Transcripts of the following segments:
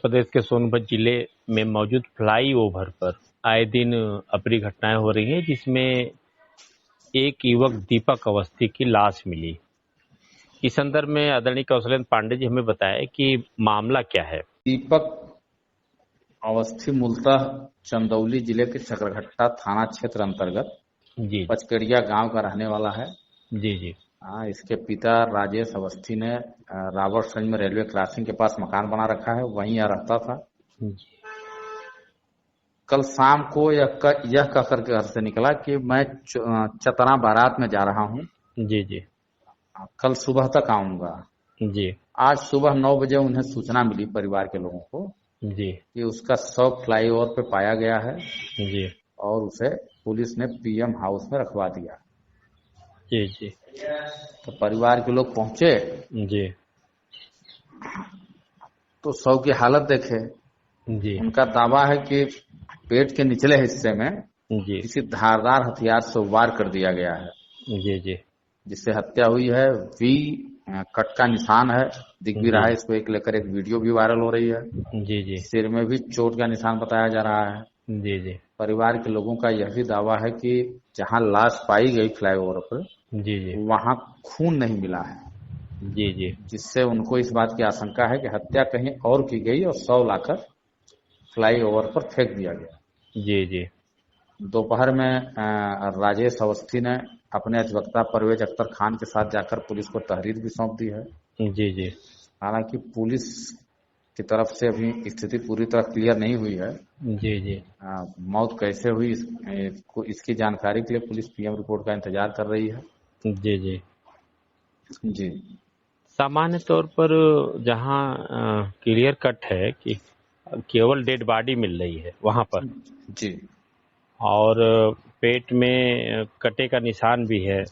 प्रदेश के सोनभद्र जिले में मौजूद फ्लाईओवर पर आए दिन अप्रिय घटनाएं हो रही हैं, जिसमें एक युवक दीपक अवस्थी की लाश मिली। इस संदर्भ में आदरणीय कौशलेंद्र पांडे जी हमें बताया कि मामला क्या है। दीपक अवस्थी मूलतः चंदौली जिले के चक्रघट्टा थाना क्षेत्र अंतर्गत जी पचकड़िया गांव का रहने वाला है। जी जी इसके पिता राजेश अवस्थी ने रावतगंज में रेलवे क्रॉसिंग के पास मकान बना रखा है, वहीं यह रहता था। जी कल शाम को यह कह करके घर से निकला कि मैं चतरा बारात में जा रहा हूं, जी जी कल सुबह तक आऊंगा। जी आज सुबह 9 बजे उन्हें सूचना मिली परिवार के लोगों को जी कि उसका शव फ्लाईओवर पे पाया गया है जी और उसे पुलिस ने पीएम हाउस में रखवा दिया। जी जी तो परिवार के लोग पहुंचे जी तो शव की हालत देखे। जी उनका दावा है कि पेट के निचले हिस्से में जी किसी धारदार हथियार से वार कर दिया गया है, जी जी जिससे हत्या हुई है। वी कट का निशान है, दिख भी रहा है। जी इसको एक लेकर एक वीडियो भी वायरल हो रही है। जी जी सिर में भी चोट का निशान बताया जा रहा है। जी जी परिवार के लोगों का यह भी दावा है कि जहां लाश पाई गई फ्लाईओवर पर, जी जी वहां खून नहीं मिला है, जी जी जिससे उनको इस बात की आशंका है कि हत्या कहीं और की गई और शव लाकर फ्लाईओवर पर फेंक दिया गया। जी जी दोपहर में राजेश अवस्थी ने अपने अधिवक्ता परवेज अख्तर खान के साथ जाकर पुलिस को तहरीर भी सौंप दी है। जी जी हालांकि पुलिस की तरफ से अभी स्थिति पूरी तरह क्लियर नहीं हुई है। जी जी मौत कैसे हुई इसकी जानकारी के लिए पुलिस पीएम रिपोर्ट का इंतजार कर रही है। जी जी जी सामान्य तौर पर जहाँ क्लियर कट है कि केवल डेड बॉडी मिल रही है वहां पर, जी और पेट में कटे का निशान भी है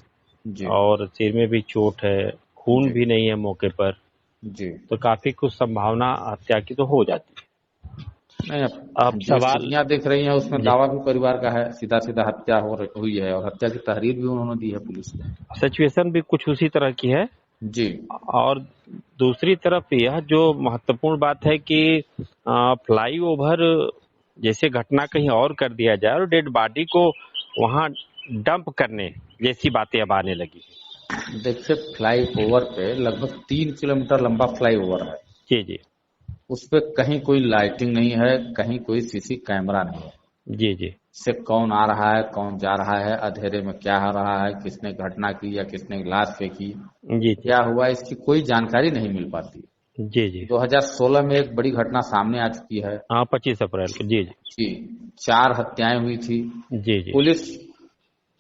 जी और सिर में भी चोट है, खून जी भी नहीं है मौके पर, जी तो काफी कुछ संभावना हत्या की तो हो जाती है। नहीं, अब जो सवाल स्थितियां दिख रही हैं उसमें जी दावा भी परिवार का है, सीधा सीधा हत्या हुई है और हत्या की तहरीर भी उन्होंने दी है पुलिस को। सिचुएशन भी कुछ उसी तरह की है। जी और दूसरी तरफ यह जो महत्वपूर्ण बात है कि फ्लाईओवर जैसे घटना कहीं और कर दिया जाए और डेड बॉडी को वहां डंप करने जैसी बातें अब आने लगी। देखिए, फ्लाईओवर पे लगभग 3 किलोमीटर लंबा फ्लाईओवर है। जी जी उस पे कहीं कोई लाइटिंग नहीं है, कहीं कोई सीसी कैमरा नहीं है। जी जी से कौन आ रहा है, कौन जा रहा है, अंधेरे में क्या हो रहा है, किसने घटना की या किसने लाश फेंकी, जी जी क्या हुआ, इसकी कोई जानकारी नहीं मिल पाती। जी जी 2016 में एक बड़ी घटना सामने आ चुकी है। हाँ 25 अप्रैल को। जी जी जी 4 हत्याएं हुई थी। जी जी पुलिस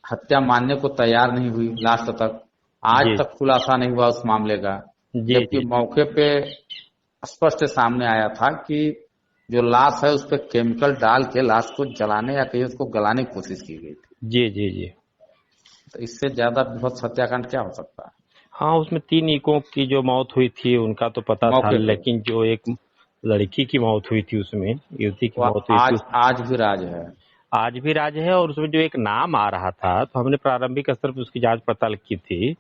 हत्या मानने को तैयार नहीं हुई लास्ट तक। आज जी तक खुलासा नहीं हुआ उस मामले का, जी जबकि जी मौके पे स्पष्ट सामने आया था कि जो लाश है उस पर केमिकल डाल के लाश को जलाने या कहीं उसको गलाने की कोशिश की गई थी। जी जी जी तो इससे ज्यादा विभत्स हत्याकांड क्या हो सकता है। हाँ, उसमें 3 युवकों की जो मौत हुई थी उनका तो पता था, मौके पे लेकिन जो एक लड़की की मौत हुई थी, उसमें युवती की वो मौत हुई थी, आज भी राज है। आज भी राज है। और उसमें जो एक नाम आ रहा था, तो हमने प्रारंभिक स्तर पर उसकी जांच पड़ताल की थी,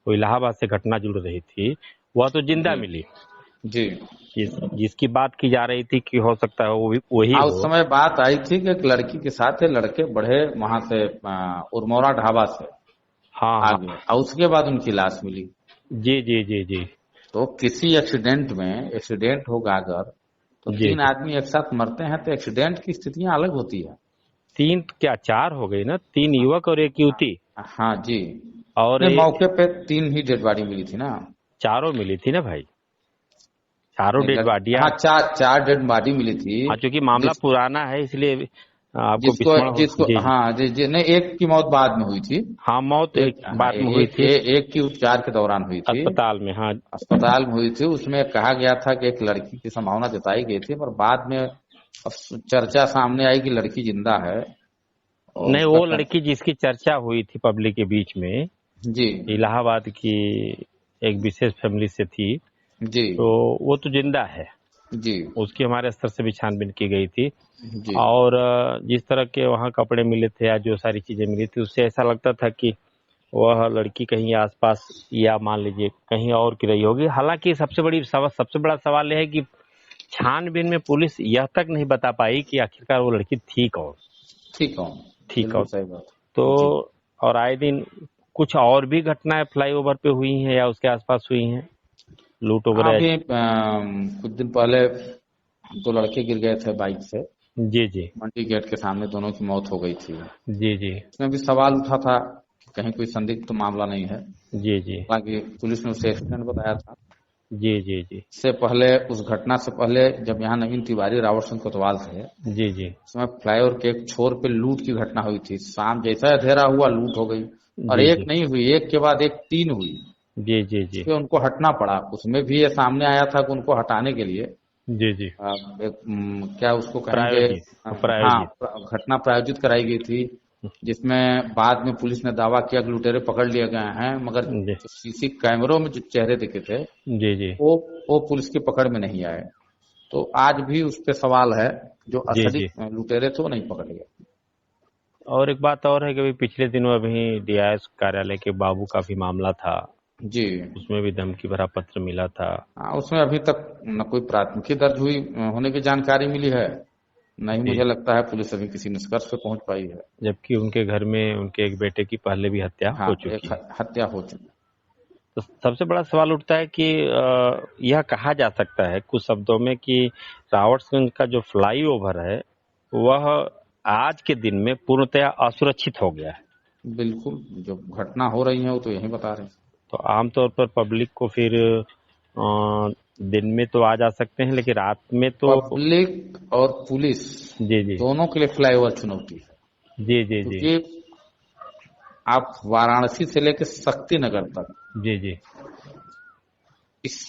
वो इलाहाबाद से घटना जुड़ रही थी, वह तो जिंदा जी मिली। जी जिसकी बात की जा रही थी कि हो सकता है वो भी वही उस हो। समय बात आई थी कि एक लड़की के साथ ये लड़के बढ़े वहां से उरमौरा ढाबा से हाँ हाँ आगे, और उसके बाद उनकी लाश मिली। जी जी जी जी तो किसी एक्सीडेंट में, एक्सीडेंट होगा अगर, तो जी 3 जी आदमी एक साथ मरते हैं तो एक्सीडेंट की स्थितियां अलग होती है। 3 क्या 4 हो गई ना, 3 युवक और एक युवती, हाँ जी, और नहीं मौके पे 3 ही डेड बॉडी मिली थी ना। चारों मिली थी ना भाई, चारों नहीं डेड हाँ, बॉडियां। चार डेड बॉडी मिली थी। हाँ, चूंकि मामला जिस पुराना है इसलिए आपको जिसको विस्मरण हो। जिसको जी जी हाँ जी नहीं, एक की मौत बाद में हुई थी। हाँ, मौत एक एक हाँ बाद में हुई थी एक की उपचार के दौरान हुई थी, अस्पताल में। हाँ अस्पताल में हुई थी। उसमें कहा गया था कि एक लड़की की संभावना जताई गई थी, पर बाद में अब चर्चा सामने आई कि लड़की जिंदा है और नहीं, उसका वो लड़की जिसकी चर्चा हुई थी पब्लिक के बीच में, जी इलाहाबाद की एक विशेष फैमिली से थी, जी तो वो तो जिंदा है। जी उसकी हमारे स्तर से भी छानबीन की गई थी। जी और जिस तरह के वहाँ कपड़े मिले थे या जो सारी चीजें मिली थी, उससे ऐसा लगता था कि वह लड़की कहीं आसपास या मान लीजिए कहीं और की रही होगी। हालांकि सबसे बड़ा सवाल यह है कि छानबीन में पुलिस यह तक नहीं बता पाई कि आखिरकार वो लड़की थी कौन। ठीक हो, ठीक बिल्कुल और सही बात तो जी। और आए दिन कुछ और भी घटनाएं फ्लाईओवर पे हुई हैं या उसके आसपास हुई हैं, लूट वगैरह? अभी कुछ दिन पहले 2 लड़के गिर गए थे बाइक से, जी जी मंडी गेट के सामने, दोनों की मौत हो गई थी। जी जी इसमें भी सवाल उठा था कि कहीं कोई संदिग्ध तो मामला नहीं है। जी जी हालांकि पुलिस ने उसे एक्सीडेंट बताया था। जी जी जी इससे पहले, उस घटना से पहले, जब यहाँ नवीन तिवारी रावत सिंह कोतवाल थे, जी जी उसमें फ्लाईओवर के एक छोर पे लूट की घटना हुई थी। शाम जैसा अंधेरा हुआ, लूट हो गई। और जी एक जी नहीं हुई, एक के बाद एक 3 हुई। जी जी जी फिर उनको हटना पड़ा। उसमें भी ये सामने आया था कि उनको हटाने के लिए जी जी एक क्या उसको कहेंगे, प्रायोजित हाँ, प्रायोजित। घटना प्रायोजित कराई गई थी, जिसमें बाद में पुलिस ने दावा किया कि लुटेरे पकड़ लिए गए हैं, मगर जी जो सीसी कैमरों में जो चेहरे दिखे थे, जी जी वो पुलिस की पकड़ में नहीं आए। तो आज भी उस पे सवाल है, जो जी असली जी। लुटेरे थे वो नहीं पकड़े गए। और एक बात और है कि अभी पिछले दिनों अभी डीआईएस कार्यालय के बाबू का भी मामला था, जी उसमें भी धमकी भरा पत्र मिला था। हाँ, उसमें अभी तक न कोई प्राथमिकी दर्ज हुई होने की जानकारी मिली है, नहीं जी, मुझे लगता है पुलिस अभी किसी निष्कर्ष पे पहुंच पाई है। जबकि उनके घर में उनके एक बेटे की पहले भी हत्या हाँ, हो एक चुकी है। हत्या हो चुकी। तो सबसे बड़ा सवाल उठता है कि यह कहा जा सकता है कुछ शब्दों में कि रावटगंज का जो फ्लाईओवर है वह आज के दिन में पूर्णतया असुरक्षित हो गया है। बिल्कुल, जो घटना हो रही है वो तो यही बता रहे हैं। तो आमतौर पर पब्लिक को फिर दिन में तो आ जा सकते हैं लेकिन रात में तो। पब्लिक और पुलिस जी जी दोनों के लिए फ्लाईओवर चुनौती है, जी जी जी क्योंकि आप वाराणसी से लेकर शक्ति नगर तक जी जी इस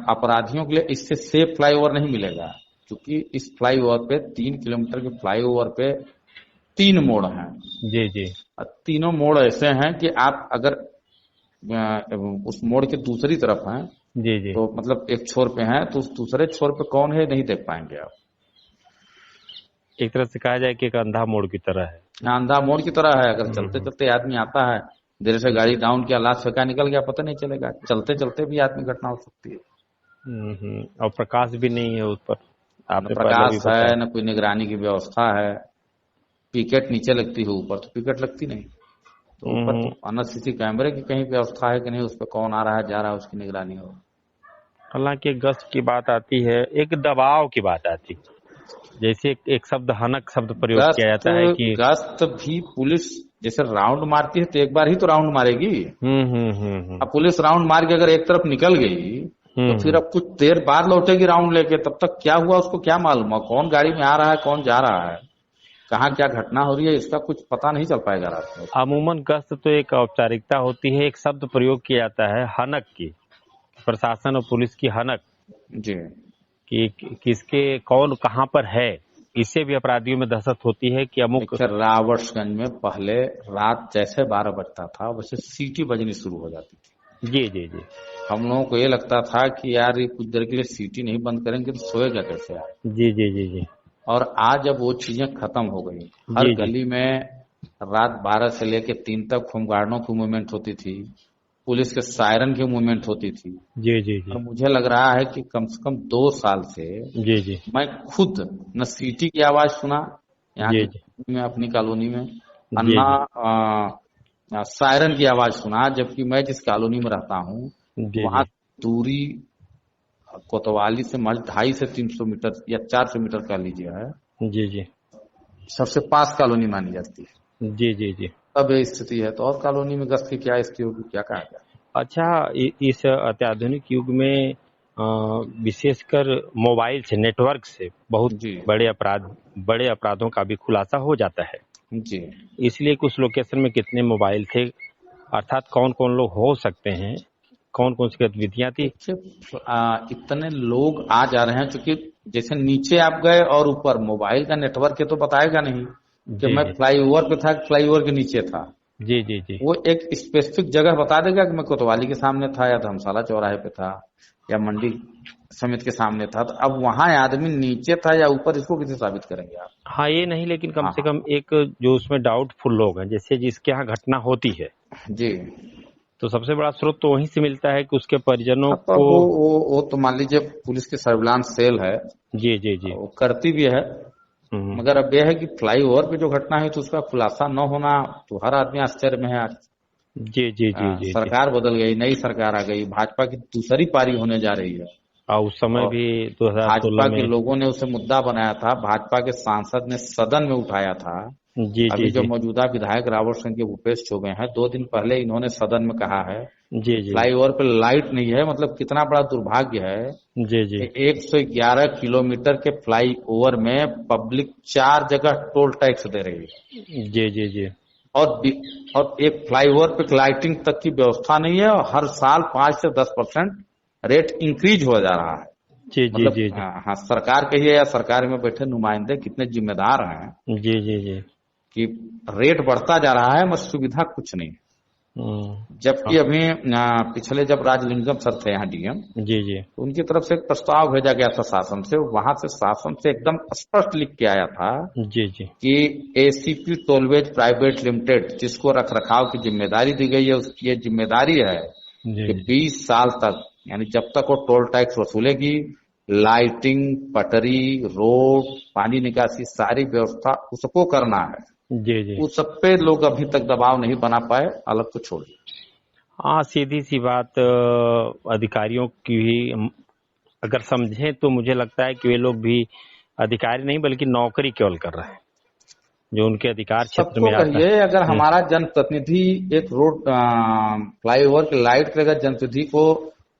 अपराधियों के लिए इससे सेफ फ्लाईओवर नहीं मिलेगा, क्योंकि इस फ्लाईओवर पे 3 किलोमीटर के फ्लाईओवर पे 3 मोड़ हैं। जी जी और तीनों मोड़ ऐसे हैं कि आप अगर उस मोड़ के दूसरी तरफ हैं, जी जी। तो मतलब एक छोर पे हैं, तो उस दूसरे छोर पे कौन है नहीं देख पाएंगे आप। एक तरह से कहा जाए कि एक अंधा मोड़ की तरह है। अंधा मोड़ की तरह है। अगर चलते हम्म चलते आदमी आता है, देर से गाड़ी डाउन किया, लाश फेंका, निकल गया, पता नहीं चलेगा। चलते चलते भी आदमी घटना हो सकती है। और प्रकाश भी नहीं है उस पर, न आपने पहले भी प्रकाश बताया। है, न कोई निगरानी की व्यवस्था है। पिकेट नीचे लगती है, ऊपर तो पिकेट लगती नहीं। तो ऊपर तो हम्म, अन्य सीसी कैमरे की कहीं व्यवस्था है कि नहीं, उस पर कौन आ रहा है जा रहा है, उसकी निगरानी हो। हालांकि एक गश्त की बात आती है, एक दबाव की बात आती है। जैसे एक शब्द हनक शब्द प्रयोग किया गश्त जाता है कि गश्त भी पुलिस जैसे राउंड मारती है, तो एक बार ही तो राउंड मारेगी। अब पुलिस राउंड मार के अगर एक तरफ निकल गई, तो फिर हम्म। अब कुछ देर बाद लौटेगी राउंड लेके। तब तक क्या हुआ उसको क्या मालूम है, कौन गाड़ी में आ रहा है, कौन जा रहा है, कहाँ क्या घटना हो रही है, इसका कुछ पता नहीं चल पाएगा रात में। अमूमन गश्त तो एक औपचारिकता होती है, एक शब्द प्रयोग किया जाता है हनक की, प्रशासन और पुलिस की हनक, जी कि किसके कौन कहाँ पर है। इससे भी अपराधियों में दहशत होती है कि अमुक। देखिए, रावर्ट्सगंज में पहले रात जैसे 12 बजता था, वैसे सीटी बजनी शुरू हो जाती थी। जी जी जी हम लोगों को ये लगता था कि यार ये कुछ देर के लिए सीटी नहीं बंद करेंगे तो सोएगा कैसे यार। जी जी जी जी और आज अब वो चीजें खत्म हो गई। हर जी जी गली में रात 12 से लेकर 3 तक होमगार्डों की मूवमेंट होती थी, पुलिस के सायरन की मूवमेंट होती थी। जी जी जी और मुझे लग रहा है कि कम से कम 2 साल से जी जी मैं खुद न सीटी की आवाज सुना यहाँ जी की जी में, अपनी कॉलोनी में, और जी जी न सायरन की आवाज सुना। जबकि मैं जिस कॉलोनी में रहता हूँ, जी वहां जी दूरी कोतवाली से मज 250 से 300 मीटर या 400 मीटर का लीजिए है, जी जी सबसे पास कॉलोनी मानी जाती है। जी जी जी। तब ये स्थिति है, तो और कॉलोनी में गश्त की क्या स्थिति होगी, क्या कहा जाए। अच्छा, इस अत्याधुनिक युग में विशेषकर मोबाइल से, नेटवर्क से बहुत जी बड़े अपराधों का भी खुलासा हो जाता है। जी। इसलिए कुछ लोकेशन में कितने मोबाइल थे, अर्थात कौन कौन लोग हो सकते हैं, कौन कौन सी गतिविधियां थी। देखिए, इतने लोग आ जा रहे हैं, क्योंकि जैसे नीचे आप गए और ऊपर मोबाइल का नेटवर्क है, तो बताएगा नहीं कि जी मैं जी फ्लाईओवर पे था, फ्लाईओवर के नीचे था। जी जी जी वो एक स्पेसिफिक जगह बता देगा कि मैं कोतवाली के सामने था, या धर्मशाला चौराहे पे था, या मंडी समिति के सामने था। तो अब वहां आदमी नीचे था या ऊपर, इसको कैसे साबित करेंगे आप। हाँ, ये नहीं, लेकिन कम हाँ से कम हाँ एक जो उसमें डाउटफुल लोग हैं, जैसे जिसके यहाँ घटना होती है, जी। तो सबसे बड़ा स्रोत तो वहीं से मिलता है कि उसके परिजनों अब तो को। वो तो मान लीजिए पुलिस की सर्विलांस सेल है, जी जी जी। वो करती भी है। हम्म। मगर अब यह है कि फ्लाईओवर पे जो घटना है तो उसका खुलासा न होना, तो हर आदमी आश्चर्य में है आज। जी जी जी जी जी। सरकार बदल गई, नई सरकार आ गई, भाजपा की दूसरी पारी होने जा रही है, और उस समय और भी 2016 भाजपा के में। लोगों ने उसे मुद्दा बनाया था, भाजपा के सांसद ने सदन में उठाया था। जी जी अभी जो जी मौजूदा विधायक रावत के भूपेश चौबे हैं, 2 दिन पहले इन्होंने सदन में कहा है जी कि जी फ्लाईओवर पे लाइट नहीं है। मतलब कितना बड़ा दुर्भाग्य है जी जी कि 111 किलोमीटर के फ्लाईओवर में पब्लिक 4 जगह टोल टैक्स दे रही है, जी जी जी और एक फ्लाईओवर पे लाइटिंग तक की व्यवस्था नहीं है, और हर साल 5 से 10% रेट इंक्रीज हो जा रहा है। जी जी मतलब जी जी हाँ, सरकार कहिए या सरकार में बैठे नुमाइंदे कितने जिम्मेदार हैं जी जी जी। कि रेट बढ़ता जा रहा है मगर सुविधा कुछ नहीं। हाँ, जबकि अभी पिछले जब राजलिंगम सर थे यहाँ डीएम, जी जी तो उनकी तरफ से एक प्रस्ताव भेजा गया था शासन से, वहां से शासन से एकदम स्पष्ट लिख के आया था जी जी कि एसीपी टोलवेज प्राइवेट लिमिटेड, जिसको रख रखाव की जिम्मेदारी दी गई है, उसकी ये जिम्मेदारी है जी कि जी 20 साल तक, यानी जब तक वो टोल टैक्स वसूलेगी, लाइटिंग, पटरी, रोड, पानी निकासी, सारी व्यवस्था उसको करना है। जी जी। उस सब पे लोग अभी तक दबाव नहीं बना पाए, अलग तो छोड़िए। हाँ, सीधी सी बात, अधिकारियों की भी अगर समझें तो मुझे लगता है कि वे लोग भी अधिकारी नहीं बल्कि नौकरी केवल कर रहे हैं जो उनके अधिकार क्षेत्र सबको में आता है। कहिए, अगर हमारा जनप्रतिनिधि एक रोड फ्लाईओवर की लाइट के अगर जनप्रतिनिधि को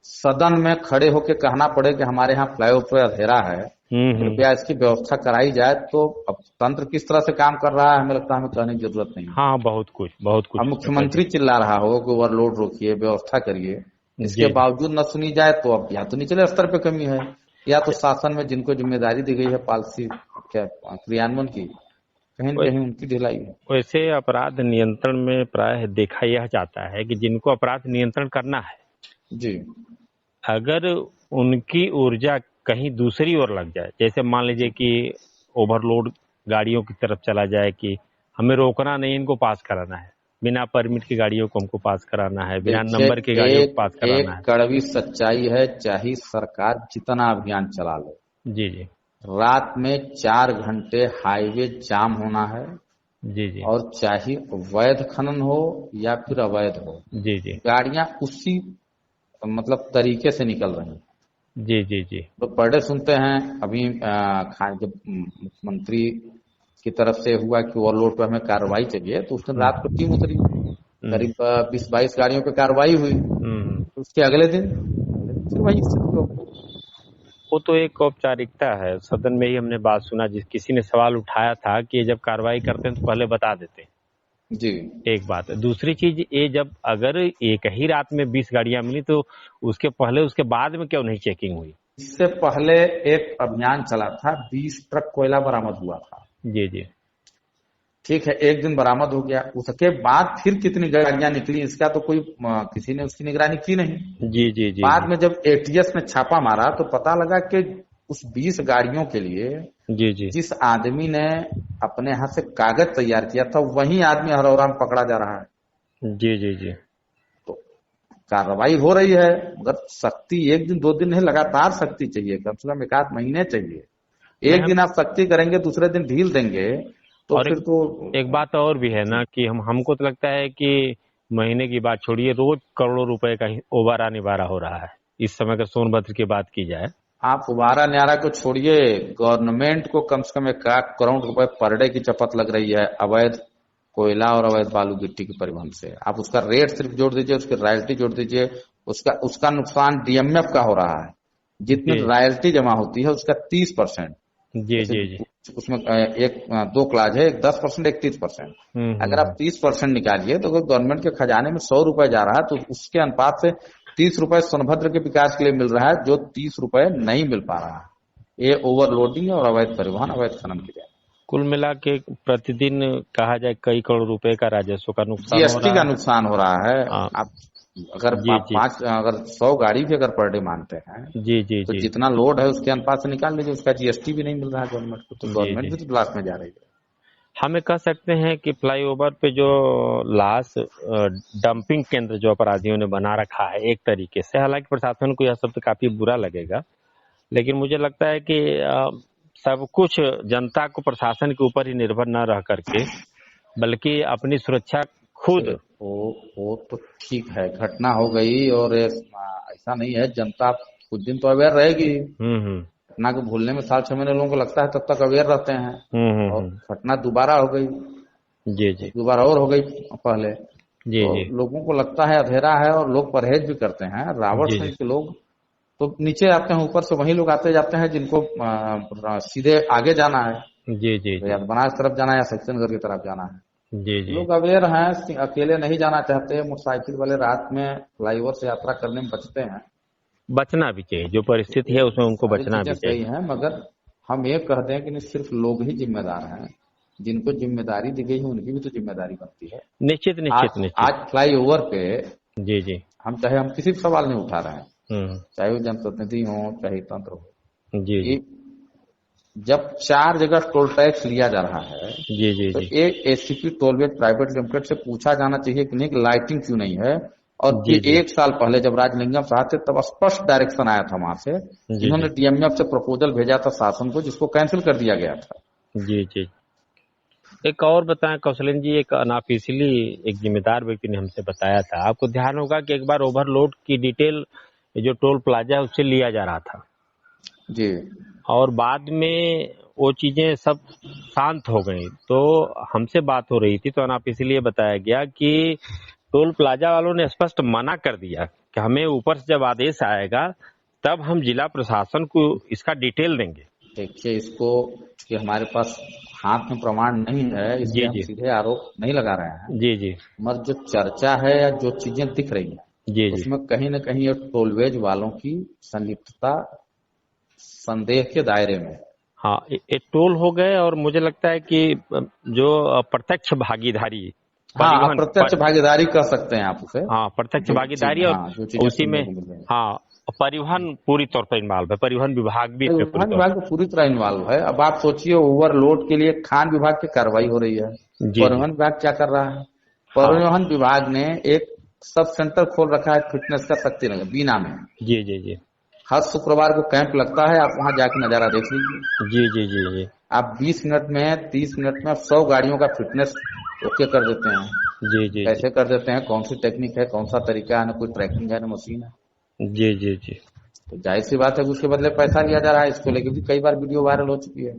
सदन में खड़े होकर कहना पड़े कि हमारे यहाँ फ्लाईओवर पर अंधेरा है, हम्म। कृपया इसकी व्यवस्था कराई जाए, तो अब तंत्र किस तरह से काम कर रहा है हमें लगता है हमें कहने की जरूरत नहीं है। हाँ, बहुत कुछ अब उसमें कर मुख्यमंत्री दिया। चिल्ला रहा हो कि ओवरलोड रोकिए, व्यवस्था करिए, इसके जी जी। बावजूद न सुनी जाए, तो अब या तो निचले स्तर पे कमी है, या तो शासन में जिनको जिम्मेदारी दी गई है पॉलिसी क्या क्रियान्वयन की, कहीं न कहीं उनकी ढिलाई है। वैसे अपराध नियंत्रण में प्रायः देखा यह जाता है कि जिनको अपराध नियंत्रण करना है, जी अगर उनकी ऊर्जा कहीं दूसरी ओर लग जाए, जैसे मान लीजिए जी। कि ओवरलोड गाड़ियों की तरफ चला जाए कि हमें रोकना नहीं, इनको पास कराना है, बिना परमिट की गाड़ियों को हमको पास कराना है, बिना देखिए, नंबर की गाड़ियों को पास एक कराना एक है। कड़वी सच्चाई है, चाहे सरकार जितना अभियान चला ले, जी जी रात में 4 घंटे हाईवे जाम होना है, जी जी और चाहे वैध खनन हो या फिर अवैध हो, जी जी गाड़ियां उसी मतलब तरीके से निकल रही हैं। जी जी जी। तो पर डे सुनते हैं अभी जब मुख्यमंत्री की तरफ से हुआ कि ओवरलोड पर हमें कार्रवाई चाहिए, तो उस दिन रात को टीम उतरी, हम्म करीब 20-22 गाड़ियों पे कार्रवाई हुई। हम्म। तो उसके अगले दिन फिर वही स्थिति हो गई। वो तो एक औपचारिकता है। सदन में ही हमने बात सुना, जिस किसी ने सवाल उठाया था कि ये जब कार्रवाई करते हैं तो पहले बता देते हैं। जी। एक बात है। दूसरी चीज, ये जब अगर एक ही रात में 20 गाड़ियां मिली तो उसके पहले उसके बाद में क्यों नहीं चेकिंग हुई? इससे पहले एक अभियान चला था, 20 ट्रक कोयला बरामद हुआ था। जी जी ठीक है, एक दिन बरामद हो गया, उसके बाद फिर कितनी गाड़ियां निकली इसका तो कोई किसी ने उसकी निगरानी की नहीं। जी जी जी बाद जी में जब एटीएस ने छापा मारा तो पता लगा कि उस 20 गाड़ियों के लिए जी जी जिस आदमी ने अपने हाथ से कागज तैयार किया था, वही आदमी हरौरा में पकड़ा जा रहा है। जी जी जी। तो कार्रवाई हो रही है, मगर सख्ती 1 दिन 2 दिन नहीं, लगातार सख्ती चाहिए, कम से कम 1-8 महीने चाहिए। नहीं एक हम। दिन आप सख्ती करेंगे, दूसरे दिन ढील देंगे, तो और फिर तो एक बात और भी है ना कि हमको तो लगता है कि महीने की बात छोड़िए, रोज करोड़ों रुपए का ही ओबारा निवारा हो रहा है इस समय अगर सोनभद्र की बात की जाए। आप उबारा न्यारा को छोड़िए, गवर्नमेंट को कम से कम 1 करोड़ रुपए पर डे की चपत लग रही है अवैध कोयला और अवैध बालू गिट्टी के परिवहन से। आप उसका रेट सिर्फ जोड़ दीजिए, उसकी रॉयल्टी जोड़ दीजिए, उसका उसका नुकसान डीएमएफ का हो रहा है। जितनी जी रॉयल्टी जमा होती है उसका 30%। जी जैसे जी जी। उसमें एक 2 क्लास है, एक 10%, एक 30%। अगर आप हम्म। 30% निकालिए तो अगर गवर्नमेंट के खजाने में 100 रुपए जा रहा है, तो उसके अनुपात से 30 रुपए सोनभद्र के विकास के लिए मिल रहा है, जो 30 रुपए नहीं मिल पा रहा है। ये ओवरलोडिंग और अवैध परिवहन, अवैध खनन की जाए। कुल मिला के प्रतिदिन कहा जाए कई करोड़ रुपए का राजस्व का नुकसान हो जीएसटी रहा का है। नुकसान हो रहा है। हाँ, आप अगर जी आप जी 100 गाड़ी भी अगर पर डे मानते हैं, जी जी तो जी जितना लोड है उसके अनुपात से निकाल लीजिए, उसका जीएसटी भी नहीं मिल रहा है गवर्नमेंट को, तो जी गवर्नमेंट जी। भी तो ब्लास्ट में जा रही है। हमें कह सकते हैं कि फ्लाईओवर पे जो लाश डंपिंग केंद्र जो अपराधियों ने बना रखा है एक तरीके से, हालांकि प्रशासन को यह शब्द काफी बुरा लगेगा, लेकिन मुझे लगता है कि सब कुछ जनता को प्रशासन के ऊपर ही निर्भर न रह करके, बल्कि अपनी सुरक्षा खुद। वो तो ठीक है, घटना हो गई और ऐसा नहीं है, जनता कुछ दिन तो अवेयर रहेगी। घटना को भूलने में 6-6 महीने लोगों को लगता है, तब तक अवेयर रहते हैं। और घटना दोबारा हो गई, जी दोबारा और हो गई पहले, जी तो जी लोगों को लगता है अंधेरा है और लोग परहेज भी करते हैं। रावट जी से जी के लोग तो नीचे आते हैं, ऊपर से वही लोग आते जाते हैं जिनको सीधे आगे जाना है, जी जी या जी बनारस तरफ जाना है या सक्सेनगढ़ की तरफ जाना है। जी जी लोग अवेयर हैं, अकेले नहीं जाना चाहते। मोटरसाइकिल वाले रात में फ्लाईओवर से यात्रा करने में बचते हैं। बचना भी चाहिए, जो परिस्थिति ये है उसमें उनको सारी बचना चीजें भी सही चाहिए। हैं, मगर हम ये कह दें कि नहीं, सिर्फ लोग ही जिम्मेदार हैं। जिनको जिम्मेदारी दी गई है उनकी भी तो जिम्मेदारी बनती है। निश्चित आज निश्चित निश्चित। आज फ्लाईओवर पे जी जी हम किसी भी सवाल नहीं उठा रहे हैं, हम्म चाहे वो जनप्रतिनिधि हो चाहे तंत्र हो। जी जी ये जब 4 जगह टोल टैक्स लिया जा रहा है, जी जी तो जी एक एसीपी टोलवेज प्राइवेट लिमिटेड से पूछा जाना चाहिए कि नहीं, कि लाइटिंग क्यों नहीं है। और जी जी 1 साल पहले जब राजलिंगम साहब थे तब स्पष्ट डायरेक्शन आया था वहां से। जी इन्होंने जी डीएमएफ से प्रपोजल भेजा था शासन को, जिसको कैंसिल कर दिया गया था। जी जी। एक और बताएं कौशलेंद्र जी, एक अनऑफिशियली एक जिम्मेदार व्यक्ति ने हमसे बताया था, आपको ध्यान होगा कि एक बार ओवरलोड की डिटेल जो टोल प्लाजा है उससे लिया जा रहा था, जी और बाद में वो चीजें सब शांत हो गई। तो हमसे बात हो रही थी तो अनऑफिशियली ये बताया गया कि टोल प्लाजा वालों ने स्पष्ट मना कर दिया कि हमें ऊपर से जब आदेश आएगा तब हम जिला प्रशासन को इसका डिटेल देंगे। देखिए, इसको कि हमारे पास हाथ में प्रमाण नहीं है, इसलिए जी हम जी सीधे आरोप नहीं लगा रहे हैं। जी जी मगर जो चर्चा है या जो चीजें दिख रही हैं, जी जी उसमें कहीं न कहीं ये टोलवेज वालों की संलिप्तता संदेह के दायरे में। हाँ, ये टोल हो गए, और मुझे लगता है कि जो प्रत्यक्ष भागीदारी हाँ, परिवहन अप्रत्यक्ष भागीदारी कह सकते हैं आप उसे। हाँ, प्रत्यक्ष जो भागीदारी, चीज, और हाँ, जो चीजें उसी में सुनने को मिल रही है, हाँ परिवहन पूरी तौर पर इन्वॉल्व है, परिवहन विभाग भी इसमें पूरी विभाग तौर विभाग तो पूरी तरह इन्वॉल्व है। अब आप सोचिए, ओवरलोड के लिए खान विभाग की कार्रवाई हो रही है, पर। जी जी परिवहन विभाग क्या कर रहा है? हाँ परिवहन विभाग ने एक सब सेंटर खोल रखा है फिटनेस का, शक्तिनगर बीना में। जी जी जी हर शुक्रवार को कैंप लगता है, आप वहां जाके नजारा देख लीजिए। जी जी जी जी आप 20 मिनट में 30 मिनट में 100 गाड़ियों का फिटनेस ओके कर देते हैं। जी जी कैसे कर देते हैं, कौन सी टेक्निक है, कौन सा तरीका है, ना कोई ट्रैकिंग है ना मशीन है। जी जी जी। तो जाहिर सी बात है कि उसके बदले पैसा लिया जा रहा है। इसको लेकर भी कई बार वीडियो वायरल हो चुकी है।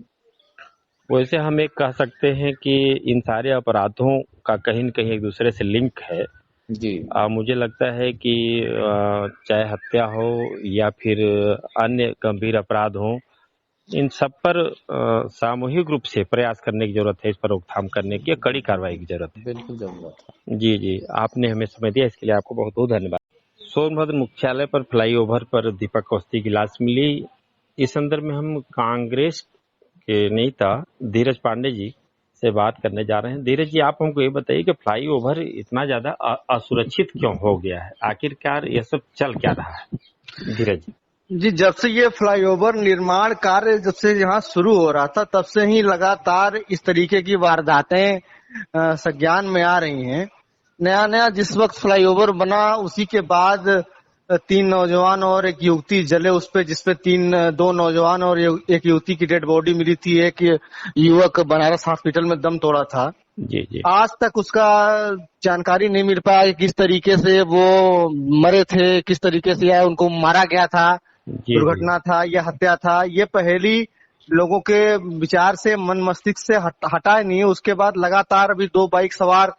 वैसे हम एक कह सकते हैं कि इन सारे अपराधों का कहीं न कहीं एक दूसरे से लिंक है। जी मुझे लगता है कि चाहे हत्या हो या फिर अन्य गंभीर अपराध हो, इन सब पर सामूहिक रूप से प्रयास करने की जरूरत है, इस पर रोकथाम करने की कड़ी कार्रवाई की जरूरत बिल्कुल जरूरत है। है। जी जी, आपने हमें समय दिया, इसके लिए आपको बहुत बहुत धन्यवाद। सोनभद्र मुख्यालय पर फ्लाईओवर पर दीपक अवस्थी की लाश मिली। इस संदर्भ में हम कांग्रेस के नेता धीरज पांडे जी से बात करने जा रहे हैं। धीरज जी, आप हमको ये बताइए कि फ्लाईओवर इतना ज्यादा असुरक्षित क्यों हो गया है, आखिरकार ये सब चल क्या रहा है? धीरज जी, जब से ये फ्लाईओवर निर्माण कार्य जब से यहाँ शुरू हो रहा था, तब से ही लगातार इस तरीके की वारदातें संज्ञान में आ रही हैं। नया नया जिस वक्त फ्लाईओवर बना, उसी के बाद 3 नौजवान और एक युवती जले उस पे, जिसपे 2 नौजवान और एक युवती की डेड बॉडी मिली थी। एक युवक बनारस हॉस्पिटल में दम तोड़ा था। जी जी आज तक उसका जानकारी नहीं मिल पाया कि किस तरीके से वो मरे थे, किस तरीके से या उनको मारा गया था, जी दुर्घटना था या हत्या था। ये पहेली लोगों के विचार से, मन मस्तिष्क से हटा नहीं है। उसके बाद लगातार अभी 2 बाइक सवार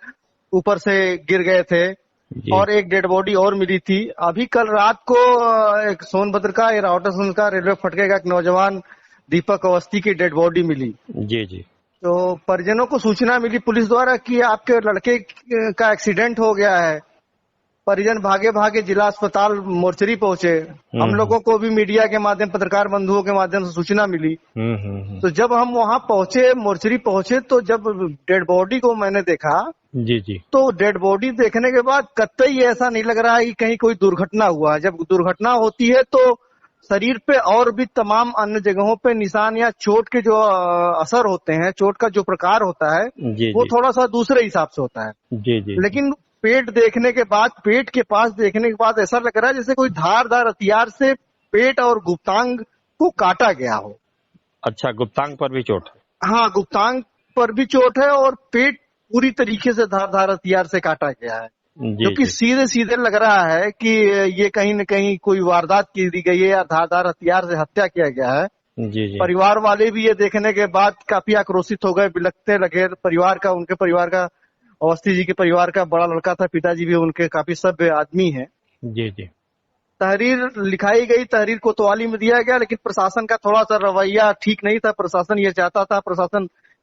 ऊपर से गिर गए थे जी और एक डेड बॉडी और मिली थी। अभी कल रात को एक सोनभद्र का राउटरसगंज का रेलवे फटके का एक नौजवान दीपक अवस्थी की डेड बॉडी मिली। जी जी तो परिजनों को सूचना मिली पुलिस द्वारा कि आपके लड़के का एक्सीडेंट हो गया है। परिजन भागे भागे जिला अस्पताल मोर्चरी पहुंचे। हम लोगों को भी मीडिया के माध्यम, पत्रकार बंधुओं के माध्यम से सूचना मिली। तो जब हम वहां पहुंचे, मोर्चरी पहुंचे, तो जब डेड बॉडी को मैंने देखा, जी जी तो डेड बॉडी देखने के बाद कतई ऐसा नहीं लग रहा है कि कहीं कोई दुर्घटना हुआ है। जब दुर्घटना होती है तो शरीर पे और भी तमाम अन्य जगहों पे निशान या चोट के जो असर होते हैं, चोट का जो प्रकार होता है जी वो जी थोड़ा सा दूसरे हिसाब से होता है। जी जी लेकिन पेट देखने के बाद, पेट के पास देखने के बाद ऐसा लग रहा है जैसे कोई धारदार हथियार से पेट और गुप्तांग को काटा गया हो। अच्छा, गुप्तांग पर भी चोट है? हाँ, गुप्तांग पर भी चोट है और पेट पूरी तरीके से धारदार हथियार से काटा गया है, जी जो कि जी सीधे सीधे लग रहा है कि ये कहीं न कहीं कोई वारदात की गई है या धारदार हथियार से हत्या किया गया है। जी जी परिवार वाले भी ये देखने के बाद काफी आक्रोशित हो गए, बिलखते लगे। उनके परिवार का, अवस्थी जी के परिवार का बड़ा लड़का था, पिताजी भी उनके काफी सभ्य आदमी है। जी जी तहरीर लिखाई गई, तहरीर कोतवाली में दिया गया, लेकिन प्रशासन का थोड़ा सा रवैया ठीक नहीं था। प्रशासन ये चाहता था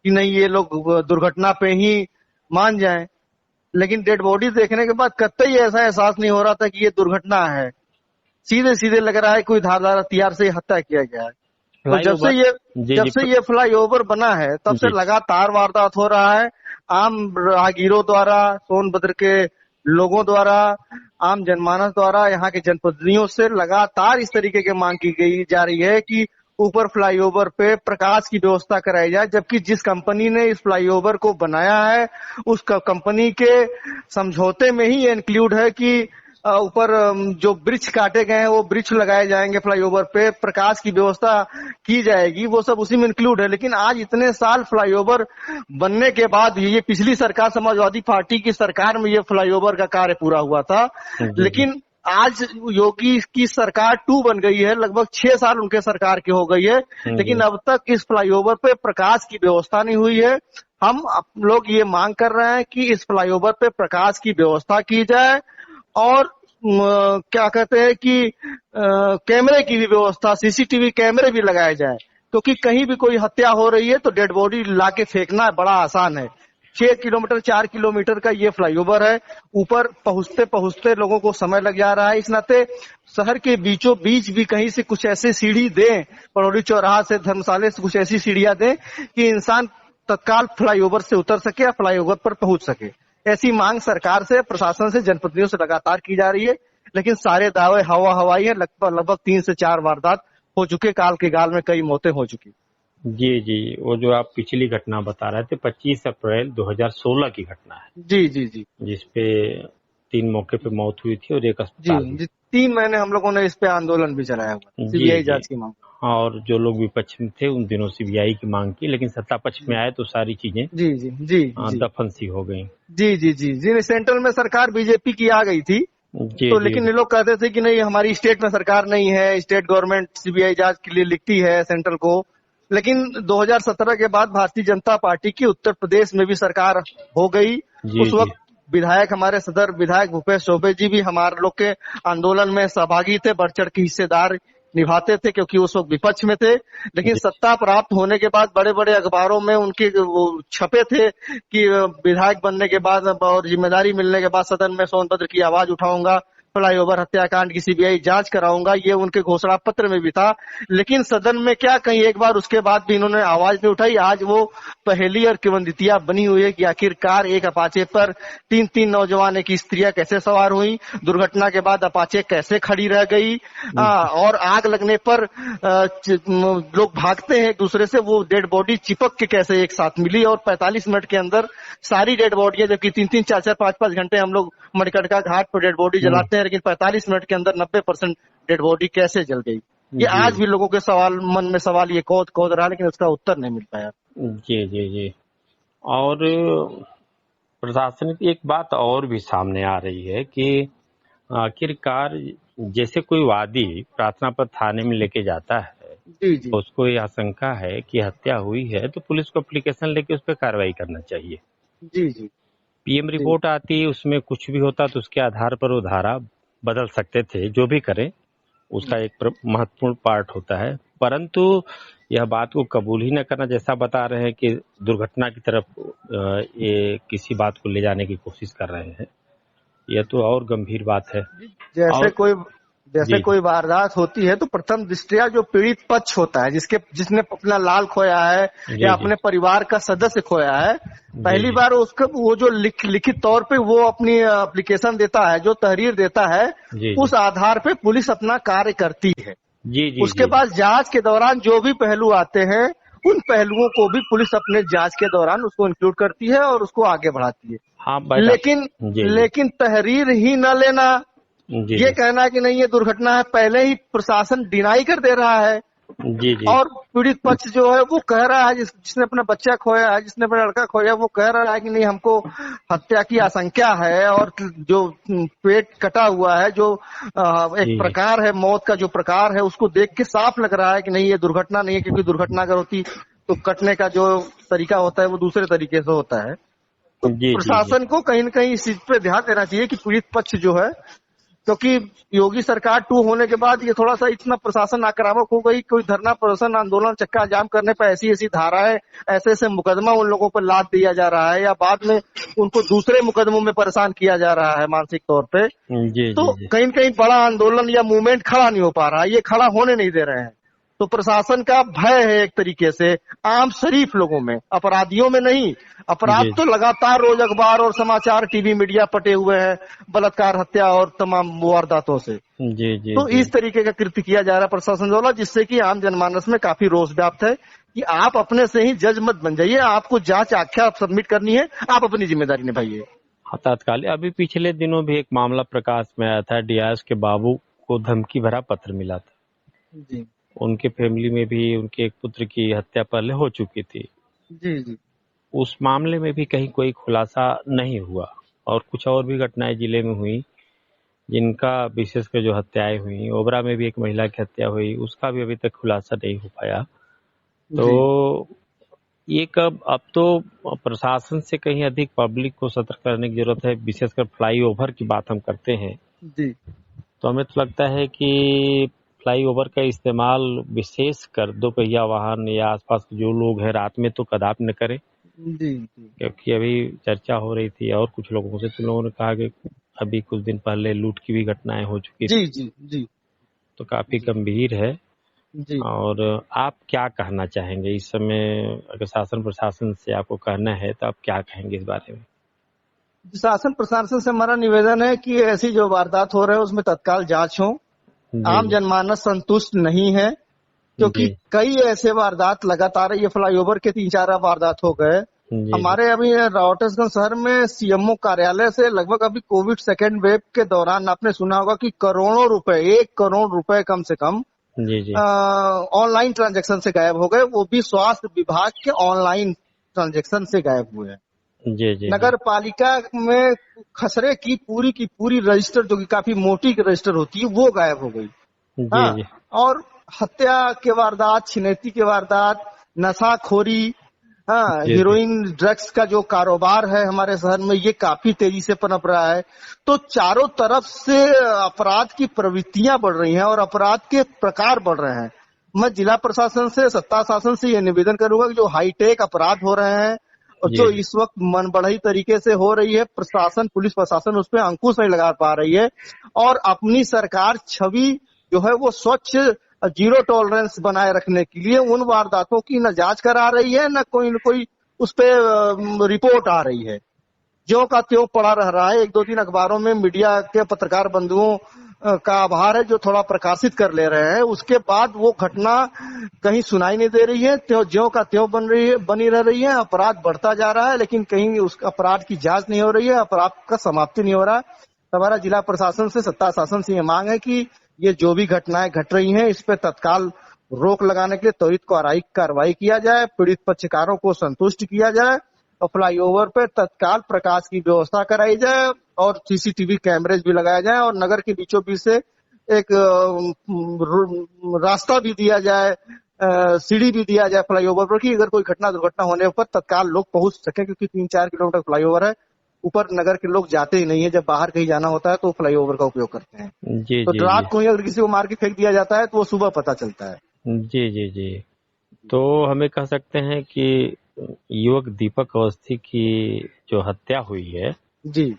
कि नहीं, ये लोग दुर्घटना पे ही मान जाएं, लेकिन डेड बॉडी देखने के बाद कतई ऐसा एहसास नहीं हो रहा था कि ये दुर्घटना है। सीधे सीधे लग रहा है कोई धारदार हथियार से हत्या किया गया है। तो जब से ये फ्लाईओवर बना है तब से लगातार वारदात हो रहा है। आम राहगीरों द्वारा, सोनभद्र के लोगों द्वारा, आम जनमानस द्वारा, यहाँ के जनप्रतिनिधियों से लगातार इस तरीके की मांग की जा रही है कि ऊपर फ्लाईओवर पे प्रकाश की व्यवस्था कराई जाए, जबकि जिस कंपनी ने इस फ्लाईओवर को बनाया है उस कंपनी के समझौते में ही ये इंक्लूड है कि ऊपर जो वृक्ष काटे गए हैं वो वृक्ष लगाए जाएंगे, फ्लाईओवर पे प्रकाश की व्यवस्था की जाएगी, वो सब उसी में इंक्लूड है। लेकिन आज इतने साल फ्लाईओवर बनने के बाद, ये पिछली सरकार, समाजवादी पार्टी की सरकार में ये फ्लाईओवर का कार्य पूरा हुआ था, लेकिन आज योगी की सरकार 2 बन गई है, लगभग 6 साल उनके सरकार की हो गई है, लेकिन अब तक इस फ्लाईओवर पे प्रकाश की व्यवस्था नहीं हुई है। हम लोग ये मांग कर रहे हैं कि इस फ्लाईओवर पे प्रकाश की व्यवस्था की जाए और क्या कहते हैं कि कैमरे की भी व्यवस्था, सीसीटीवी कैमरे भी लगाए जाए, क्योंकि कहीं भी कोई हत्या हो रही है तो डेड बॉडी लाके फेंकना बड़ा आसान है। 6 किलोमीटर 4 किलोमीटर का ये फ्लाईओवर है, ऊपर पहुंचते पहुंचते लोगों को समय लग जा रहा है। इस नाते शहर के बीचों बीच भी कहीं से कुछ ऐसी सीढ़ी दें, पड़ौली चौराहा से, धर्मशाला से कुछ ऐसी सीढ़ियां दें कि इंसान तत्काल फ्लाईओवर से उतर सके या फ्लाईओवर पर पहुंच सके। ऐसी मांग सरकार से, प्रशासन से, जनप्रतिनिधियों से लगातार की जा रही है, लेकिन सारे दावे हवाई है। लगभग 3 से 4 वारदात हो चुके, काल के गाल में कई मौतें हो चुकी। जी जी, वो जो आप पिछली घटना बता रहे थे 25 अप्रैल 2016 की घटना है। जी जी जी, जिसपे 3 मौके पे मौत हुई थी और 1 अस्पताल जी, 3 महीने हम लोगों ने इस पे आंदोलन भी चलाया हुआ, सीबीआई जांच की मांग। और जो लोग विपक्ष में थे उन दिनों सीबीआई की मांग की, लेकिन सत्ता पक्ष में आए तो सारी चीजें जी जी जी दफन सी हो गई। जी जी जी जी, सेंट्रल में सरकार बीजेपी की आ गई थी, तो लेकिन ये लोग कहते थे कि नहीं, हमारी स्टेट में सरकार नहीं है, स्टेट गवर्नमेंट सीबीआई जांच के लिए लिखती है सेंट्रल को। लेकिन 2017 के बाद भारतीय जनता पार्टी की उत्तर प्रदेश में भी सरकार हो गई। उस वक्त विधायक, हमारे सदर विधायक भूपेश चौबे जी भी हमारे लोग के आंदोलन में सहभागी थे, बढ़ चढ़ के हिस्सेदार निभाते थे, क्योंकि उस वक्त विपक्ष में थे। लेकिन सत्ता प्राप्त होने के बाद बड़े बड़े अखबारों में उनके वो छपे थे कि विधायक बनने के बाद और जिम्मेदारी मिलने के बाद सदन में सोनभद्र की आवाज उठाऊंगा, फ्लाईओवर हत्याकांड की सीबीआई जांच कराऊंगा, ये उनके घोषणा पत्र में भी था। लेकिन सदन में क्या कहीं एक बार उसके बाद भी इन्होंने आवाज नहीं उठाई। आज वो पहेली और किवंदितिया बनी हुई है कि आखिरकार एक अपाचे पर 3-3 नौजवान, एक स्त्रियां कैसे सवार हुई, दुर्घटना के बाद अपाचे कैसे खड़ी रह गई, और आग लगने पर लोग भागते हैं एक दूसरे से, वो डेड बॉडी चिपक के कैसे एक साथ मिली, और 45 मिनट के अंदर सारी डेड बॉडी, जबकि 3-3, 4-4, 5-5 घंटे हम लोग मणिकर्णिका घाट पर डेड बॉडी जलाते हैं, लेकिन 45 मिनट के अंदर 90% डेड बॉडी कैसे जल गई, ये आज भी लोगों के मन में सवाल ये कौद रहा, लेकिन उसका उत्तर नहीं मिल पाया। जी जी जी, और प्रशासन की एक बात और भी सामने आ रही है कि आखिरकार जैसे कोई वादी प्रार्थना पत्र थाने में लेके जाता है, जी जी, उसको ये आशंका है कि हत्या हुई है तो पुलिस को एप्लीकेशन लेके उस पर कार्रवाई करना चाहिए। जी जी, पीएम रिपोर्ट आती है, उसमें कुछ भी होता तो उसके आधार पर वो धारा बदल सकते थे, जो भी करें उसका एक महत्वपूर्ण पार्ट होता है। परंतु यह बात को कबूल ही न करना, जैसा बता रहे हैं कि दुर्घटना की तरफ ये किसी बात को ले जाने की कोशिश कर रहे हैं, यह तो और गंभीर बात है। जैसे कोई वारदात होती है तो प्रथम दृष्टया जो पीड़ित पक्ष होता है, जिसने अपना लाल खोया है या अपने परिवार का सदस्य खोया है, पहली बार उसका वो जो लिखित तौर पे वो अपनी एप्लीकेशन देता है, जो तहरीर देता है, उस आधार पे पुलिस अपना कार्य करती है। जी जी उसके जी। बाद जांच के दौरान जो भी पहलू आते हैं उन पहलुओं को भी पुलिस अपने जांच के दौरान उसको इंक्लूड करती है और उसको आगे बढ़ाती है। हाँ बट लेकिन जी जी लेकिन तहरीर ही न लेना, जी ये जी कहना कि नहीं ये दुर्घटना है, पहले ही प्रशासन डिनाई कर दे रहा है। जी जी और पीड़ित पक्ष जो है वो कह रहा है, जिसने अपना बच्चा खोया है, जिसने अपना लड़का खोया, वो कह रहा है कि नहीं हमको हत्या की आशंका है और जो पेट कटा हुआ है, जो एक जी जी प्रकार है मौत का, जो प्रकार है उसको देख के साफ लग रहा है कि नहीं ये दुर्घटना नहीं है, क्योंकि दुर्घटना अगर होती तो कटने का जो तरीका होता है वो दूसरे तरीके से होता है। तो जी जी जी प्रशासन को कहीं न कहीं इस चीज पे ध्यान देना चाहिए कि पीड़ित पक्ष जो है, क्योंकि योगी सरकार 2 होने के बाद ये थोड़ा सा इतना प्रशासन आक्रामक हो गई, कोई धरना प्रदर्शन आंदोलन चक्का जाम करने पर ऐसी ऐसी धाराएं, ऐसे ऐसे मुकदमा उन लोगों पर लाद दिया जा रहा है या बाद में उनको दूसरे मुकदमों में परेशान किया जा रहा है मानसिक तौर पे। जी तो जी कहीं न कहीं बड़ा आंदोलन या मूवमेंट खड़ा नहीं हो पा रहा है, ये खड़ा होने नहीं दे रहे हैं। तो प्रशासन का भय है एक तरीके से आम शरीफ लोगों में, अपराधियों में नहीं। अपराध जी तो लगातार रोज अखबार और समाचार टीवी मीडिया पटे हुए हैं बलात्कार, हत्या और तमाम वारदातों से। जी जी तो जी इस तरीके का कृत्य किया जा रहा है प्रशासन द्वारा, जिससे कि आम जनमानस में काफी रोष व्याप्त है कि आप अपने से ही जज मत बन जाइए, आपको जांच आख्या सबमिट करनी है, आप अपनी जिम्मेदारी निभाइए। हाँ, तत्काल अभी पिछले दिनों भी एक मामला प्रकाश में आया था, डीआईएस के बाबू को धमकी भरा पत्र मिला था। जी उनके फैमिली में भी उनके एक पुत्र की हत्या पहले हो चुकी थी। जी जी उस मामले में भी कहीं कोई खुलासा नहीं हुआ और कुछ और भी घटनाएं जिले में हुई जिनका विशेषकर जो हत्याएं हुई, ओबरा में भी एक महिला की हत्या हुई, उसका भी अभी तक खुलासा नहीं हो पाया। जी तो ये कब, अब तो प्रशासन से कहीं अधिक पब्लिक को सतर्क करने की जरूरत है। विशेषकर फ्लाईओवर की बात हम करते हैं जी तो हमें तो लगता है कि फ्लाईओवर का इस्तेमाल विशेषकर दोपहिया वाहन या आसपास के जो लोग हैं रात में तो कदापि न करें, जी जी क्योंकि अभी चर्चा हो रही थी और कुछ लोगों से, तो लोगों ने कहा कि अभी कुछ दिन पहले लूट की भी घटनाएं हो चुकी जी थी, जी जी तो काफी जी गंभीर है। जी और आप क्या कहना चाहेंगे इस समय, अगर शासन प्रशासन से आपको कहना है तो आप क्या कहेंगे इस बारे में? शासन प्रशासन से हमारा निवेदन है कि ऐसी जो वारदात हो रहे हैं उसमें तत्काल जांच हो। जी आम जनमानस संतुष्ट नहीं है, क्योंकि जी कई ऐसे वारदात लगातार, ये फ्लाईओवर के 3-4 वारदात हो गए। जी जी हमारे अभी रावटेसगंज शहर में सीएमओ कार्यालय से लगभग अभी कोविड सेकेंड वेव के दौरान आपने सुना होगा कि करोड़ों रुपए, 1 करोड़ रुपए कम से कम जी जी ऑनलाइन ट्रांजैक्शन से गायब हो गए, वो भी स्वास्थ्य विभाग के ऑनलाइन ट्रांजैक्शन से गायब हुए हैं। जी जी नगर पालिका में खसरे की पूरी रजिस्टर, जो कि काफी मोटी रजिस्टर होती है, वो गायब हो गई। जी हाँ, जी और हत्या के वारदात, छिनैती के वारदात, नशाखोरी, हाँ, जी जी हीरोइन ड्रग्स का जो कारोबार है हमारे शहर में, ये काफी तेजी से पनप रहा है। तो चारों तरफ से अपराध की प्रवृत्तियां बढ़ रही हैं और अपराध के प्रकार बढ़ रहे हैं। मैं जिला प्रशासन से, सत्ता शासन से यह निवेदन करूंगा कि जो हाईटेक अपराध हो रहे हैं और जी जो जी इस वक्त मनबढ़ई तरीके से हो रही है, प्रशासन, पुलिस प्रशासन उस पर अंकुश नहीं लगा पा रही है और अपनी सरकार छवि जो है वो स्वच्छ जीरो टॉलरेंस बनाए रखने के लिए उन वारदातों की न जांच करा रही है, न कोई उस पे रिपोर्ट आ रही है। ज्यों का त्यों पड़ा रह रहा है। 1-2 दिन अखबारों में मीडिया के पत्रकार बंधुओं का आभार है जो थोड़ा प्रकाशित कर ले रहे हैं, उसके बाद वो घटना कहीं सुनाई नहीं दे रही है, ज्यों का त्यों बनी रह रही है। अपराध बढ़ता जा रहा है लेकिन कहीं उस अपराध की जांच नहीं हो रही है, अपराध का समाप्ति नहीं हो रहा है। हमारा जिला प्रशासन से, सत्ता शासन से ये मांग है कि ये जो भी घटनाएं घट रही हैं, इस पे तत्काल रोक लगाने के लिए त्वरित कार्रवाई किया जाए, पीड़ित पक्षकारों को संतुष्ट किया जाए और फ्लाईओवर पर तत्काल प्रकाश की व्यवस्था कराई जाए और सीसीटीवी कैमरेज भी लगाए जाए और नगर के बीचों बीच से एक रास्ता भी दिया जाए, सीढ़ी भी दिया जाए फ्लाईओवर पर, कि अगर कोई दुर्घटना होने पर तत्काल लोग पहुंच सके, क्योंकि 3-4 किलोमीटर फ्लाईओवर है। ऊपर नगर के लोग जाते ही नहीं है, जब बाहर कहीं जाना होता है तो फ्लाईओवर का उपयोग करते हैं। जी तो जी रात को ही अगर किसी को मार के फेंक दिया जाता है तो वो सुबह पता चलता है। जी जी जी। तो हमें कह सकते हैं कि युवक दीपक अवस्थी की जो हत्या हुई है जी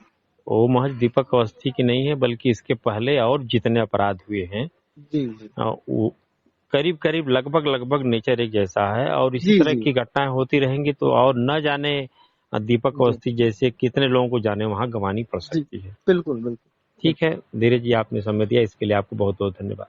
वो महज दीपक अवस्थी की नहीं है, बल्कि इसके पहले और जितने अपराध हुए हैं जी जी वो करीब करीब लगभग नेचर एक जैसा है और इसी जी तरह जी की घटनाएं होती रहेंगी तो और न जाने दीपक जी अवस्थी जैसे कितने लोगों को जाने वहां गंवानी पड़ जी सकती है। बिल्कुल बिल्कुल। ठीक है धीरज जी, आपने समय दिया इसके लिए आपको बहुत बहुत धन्यवाद।